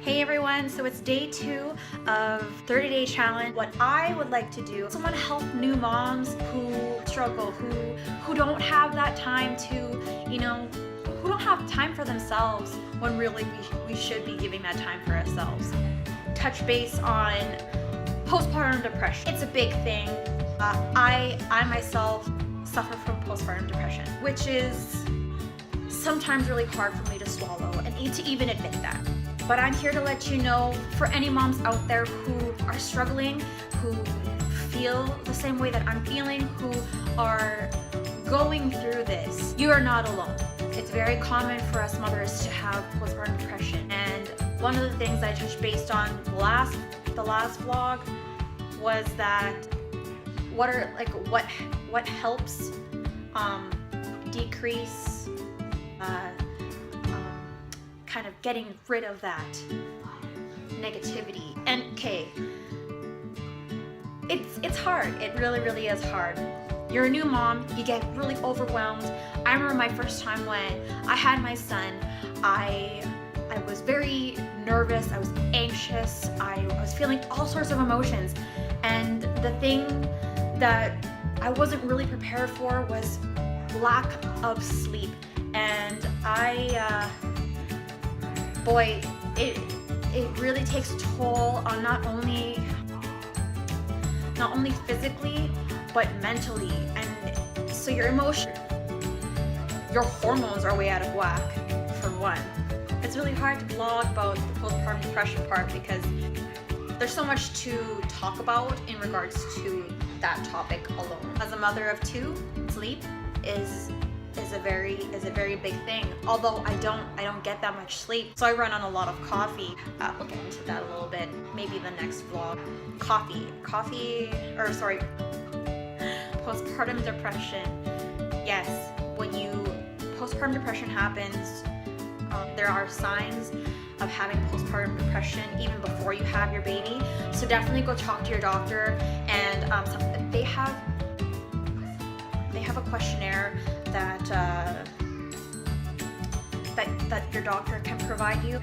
Hey everyone, so it's day 2 of 30-day challenge. What I would like to do is I want to help new moms who struggle, who don't have that time to, who don't have time for themselves when really we should be giving that time for ourselves. Touch base on postpartum depression. It's a big thing. I myself suffer from postpartum depression, which is sometimes really hard for me to swallow and to even admit that. But I'm here to let you know, for any moms out there who are struggling, who feel the same way that I'm feeling, who are going through this, you are not alone. It's very common for us mothers to have postpartum depression. And one of the things I touched based on the last vlog was that what helps decrease kind of getting rid of that negativity. And okay, it's hard. It really is hard. You're a new mom, you get really overwhelmed. I remember my first time when I had my son, I was very nervous, I was anxious, I was feeling all sorts of emotions. And the thing that I wasn't really prepared for was lack of sleep. And boy, it really takes a toll on not only physically, but mentally. And so your hormones are way out of whack, for one. It's really hard to blog about the postpartum depression part because there's so much to talk about in regards to that topic alone. As a mother of 2, sleep is a very big thing. Although I don't get that much sleep, so I run on a lot of coffee. We'll get into that a little bit, maybe the next vlog. Postpartum depression. Yes, when postpartum depression happens, there are signs of having postpartum depression even before you have your baby. So definitely go talk to your doctor, and they have a questionnaire that your doctor can provide you.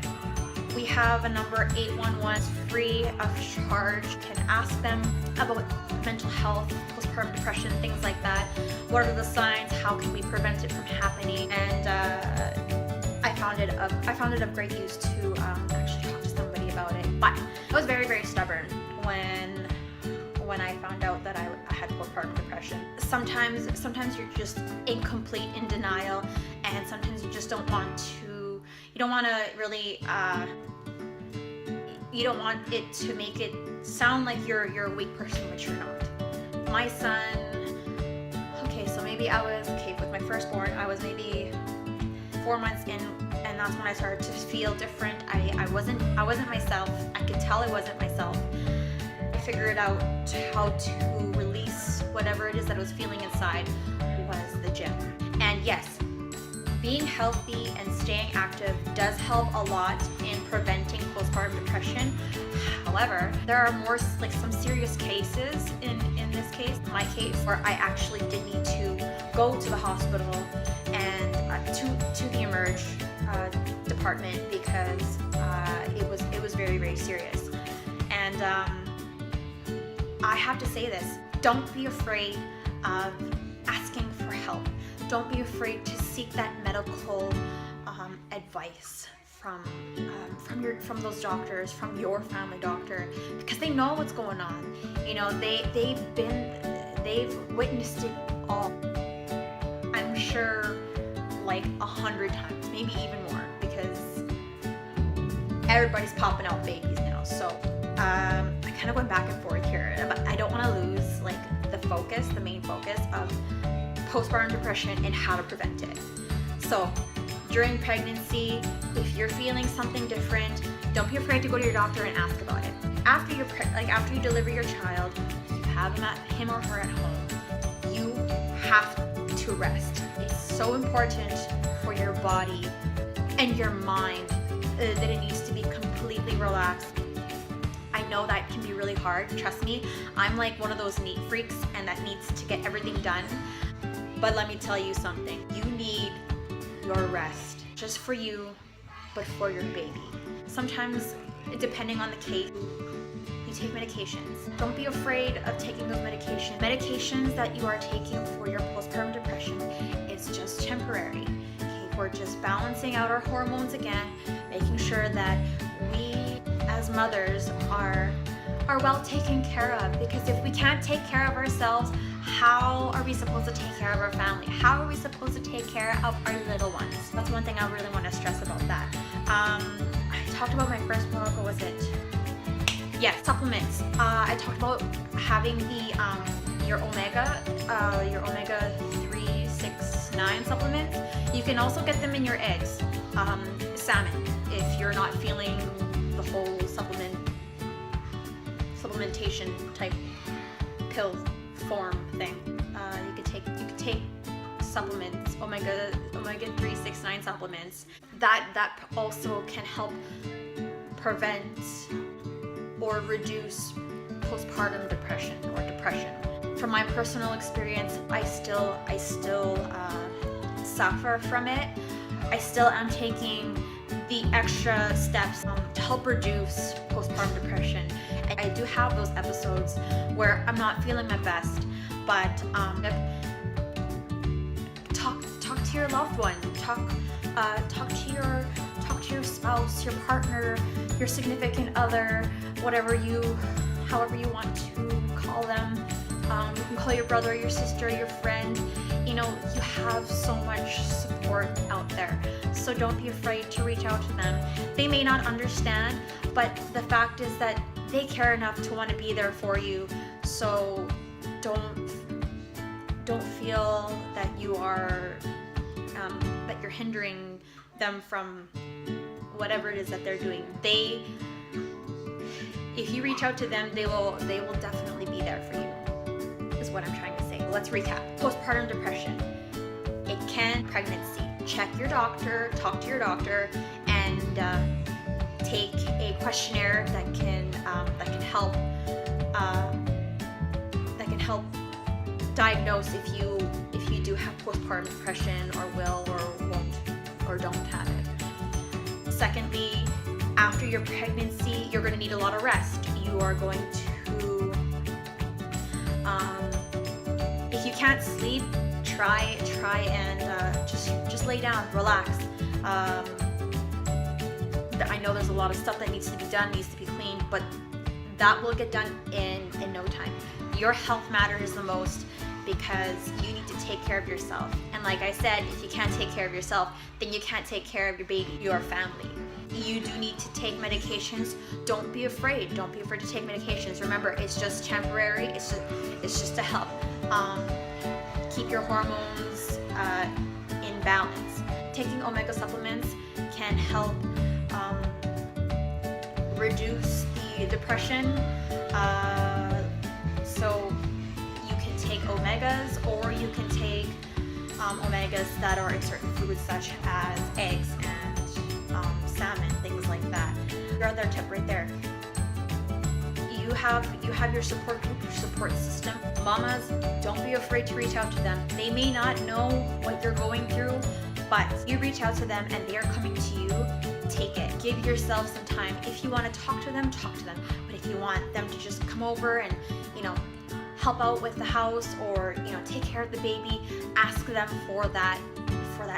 We have a number 811, free of charge. You can ask them about mental health, postpartum depression, things like that. What are the signs? How can we prevent it from happening? And I found it of great use to actually talk to somebody about it. But I was very stubborn when I found out that I had postpartum depression. Sometimes you're just incomplete, in denial, and sometimes you just don't want to really, you don't want it to make it sound like you're a weak person, which you're not. My son, so maybe with my firstborn, I was maybe 4 months in, and that's when I started to feel different. I wasn't myself. I could tell I wasn't myself. I figured out how to release whatever it is that I was feeling inside was the gym. And yes, being healthy and staying active does help a lot in preventing postpartum depression. However, there are more some serious cases in this case, my case, where I actually did need to go to the hospital and to the Emerge department because it was very serious. And I have to say this: don't be afraid of asking for help. Don't be afraid to seek that medical advice from those doctors, from your family doctor, because they know what's going on. They've witnessed it all. I'm sure like 100 times, maybe even more, because everybody's popping out babies now. So I kind of went back and forth here, but I don't want to lose the main focus of postpartum depression and how to prevent it. So during pregnancy, if you're feeling something different, don't be afraid to go to your doctor and ask about it. After you deliver your child, if you have him or her at home, you have to rest. It's so important for your body and your mind that it needs to be completely relaxed. I know that can be really hard. Trust me, I'm like one of those neat freaks and that needs to get everything done. But let me tell you something. You need your rest, just for you, but for your baby. Sometimes depending on the case, you take medications. Don't be afraid of taking those medications. Medications that you are taking for your postpartum depression, it's just temporary. Okay, we're just balancing out our hormones again, making sure that we as mothers are well taken care of, because if we can't take care of ourselves, how are we supposed to take care of our family? How are we supposed to take care of our little ones? That's one thing I really want to stress about that. I talked about my first blog, what was it? Yeah, supplements. I talked about having your omega 3, 6, 9 supplements. You can also get them in your eggs. Salmon, if you're not feeling the whole supplementation type pill form thing. You could take supplements, omega 3, 6, 9 supplements. That also can help prevent or reduce postpartum depression or depression. From my personal experience, I still suffer from it. I still am taking the extra steps to help reduce postpartum depression. I do have those episodes where I'm not feeling my best, but talk to your loved one, talk to your spouse, your partner, your significant other, however you want to call them. You can call your brother, your sister, your friend. You have so much support out there. So don't be afraid to reach out to them. They may not understand, but the fact is that they care enough to want to be there for you. So don't feel that you are that you're hindering them from whatever it is that they're doing. If you reach out to them, they will definitely be there for you, is what I'm trying to say. Let's recap. Postpartum depression. It can pregnancy. Check your doctor, talk to your doctor, and take a questionnaire that can help diagnose if you do have postpartum depression, or will or won't or don't have it. Secondly, after your pregnancy, you're going to need a lot of rest. You are going to, if you can't sleep, try and just lay down, relax. I know there's a lot of stuff that needs to be done, needs to be cleaned, but that will get done in no time. Your health matters the most, because you need to take care of yourself. And like I said, if you can't take care of yourself, then you can't take care of your baby, your family. You do need to take medications. Don't be afraid. Don't be afraid to take medications. Remember, it's just temporary. It's just to help keep your hormones in balance. Taking omega supplements can help reduce the depression. So you can take omegas, or you can take omegas that are in certain foods such as eggs and salmon, things like that. Your other tip right there. You have your support group, your support system. Mamas, don't be afraid to reach out to them. They may not know what you're going through, but you reach out to them and they are coming to you. Take it. Give yourself some time. If you want to talk to them, talk to them. But if you want them to just come over and help out with the house, or take care of the baby, ask them for that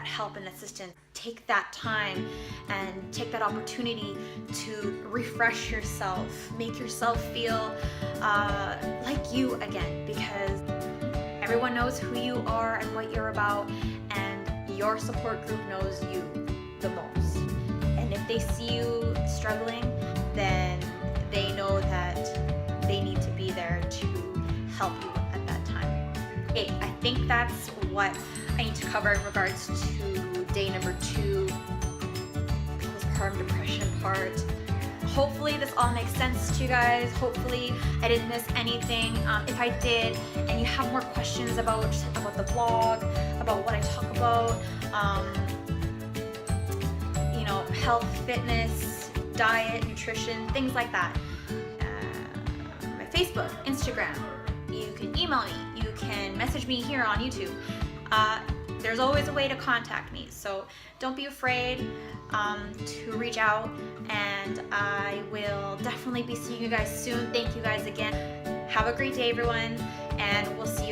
help and assistance. Take that time and take that opportunity to refresh yourself, make yourself feel like you again, because everyone knows who you are and what you're about, and your support group knows you the most. And if they see you struggling, then they know that they need to be there to help you at that time. Okay, I think that's what I need to cover in regards to day number 2, postpartum depression part. Hopefully this all makes sense to you guys. Hopefully I didn't miss anything. If I did, and you have more questions about the vlog, about what I talk about, health, fitness, diet, nutrition, things like that. My Facebook, Instagram. You can email me. You can message me here on YouTube. there's always a way to contact me. So don't be afraid to reach out, and I will definitely be seeing you guys soon. Thank you guys again. Have a great day, everyone, and we'll see